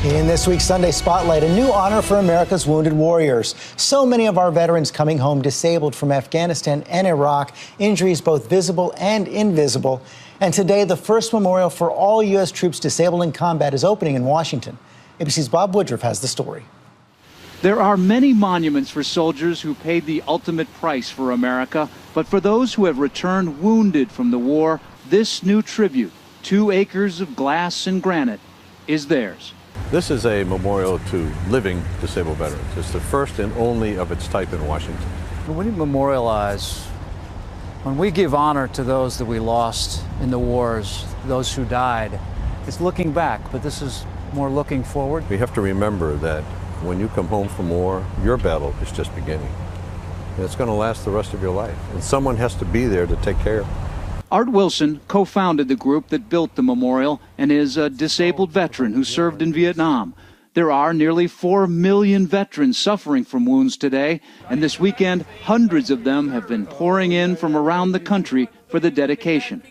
In this week's Sunday Spotlight, a new honor for America's wounded warriors. So many of our veterans coming home disabled from Afghanistan and Iraq, injuries both visible and invisible. And today, the first memorial for all U.S. troops disabled in combat is opening in Washington. ABC's Bob Woodruff has the story. There are many monuments for soldiers who paid the ultimate price for America, but for those who have returned wounded from the war, this new tribute, 2 acres of glass and granite, is theirs. This is a memorial to living disabled veterans. It's the first and only of its type in Washington. When we memorialize, when we give honor to those that we lost in the wars, those who died, it's looking back, but this is more looking forward. We have to remember that when you come home from war, your battle is just beginning. And it's going to last the rest of your life. And someone has to be there to take care of it. Art Wilson co-founded the group that built the memorial and is a disabled veteran who served in Vietnam. There are nearly 4 million veterans suffering from wounds today, and this weekend, hundreds of them have been pouring in from around the country for the dedication.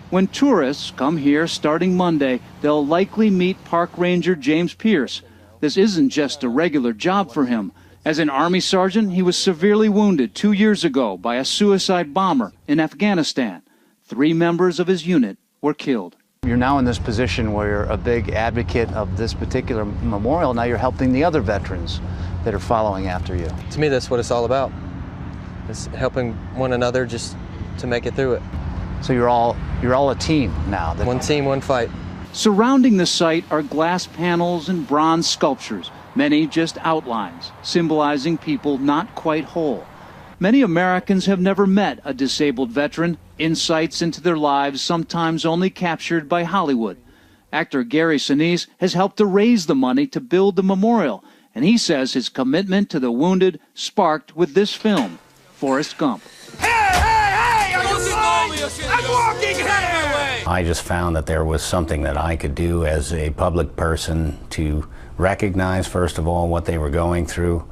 When tourists come here starting Monday, they'll likely meet Park Ranger James Pierce. This isn't just a regular job for him. As an Army sergeant, he was severely wounded 2 years ago by a suicide bomber in Afghanistan. 3 members of his unit were killed. You're now in this position where you're a big advocate of this particular memorial. Now you're helping the other veterans that are following after you. To me, that's what it's all about. It's helping one another just to make it through it. So you're all a team now. One team, one fight. Surrounding the site are glass panels and bronze sculptures, many just outlines, symbolizing people not quite whole. Many Americans have never met a disabled veteran, insights into their lives sometimes only captured by Hollywood. Actor Gary Sinise has helped to raise the money to build the memorial, and he says his commitment to the wounded sparked with this film, Forrest Gump. I'm walking here! I just found that there was something that I could do as a public person to recognize, first of all, what they were going through,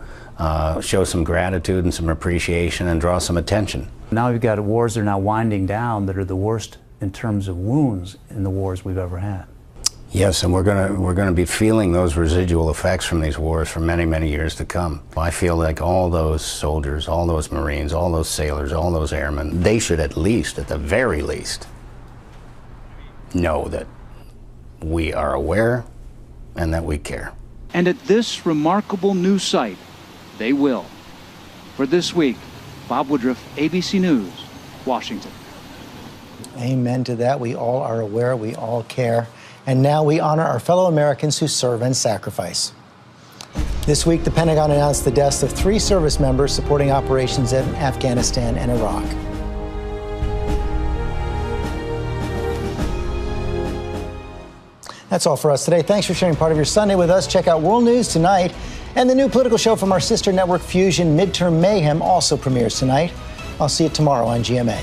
show some gratitude and some appreciation, and draw some attention. Now we've got wars that are now winding down that are the worst in terms of wounds in the wars we've ever had. Yes, and we're gonna be feeling those residual effects from these wars for many, many years to come. I feel like all those soldiers, all those Marines, all those sailors, all those airmen, they should at least, at the very least, know that we are aware and that we care. And at this remarkable new site, they will. For this week, Bob Woodruff, ABC News, Washington. Amen to that. We all are aware, we all care. And now we honor our fellow Americans who serve and sacrifice. This week, the Pentagon announced the deaths of 3 service members supporting operations in Afghanistan and Iraq. That's all for us today. Thanks for sharing part of your Sunday with us. Check out World News tonight. And the new political show from our sister network, Fusion, Midterm Mayhem, also premieres tonight. I'll see you tomorrow on GMA.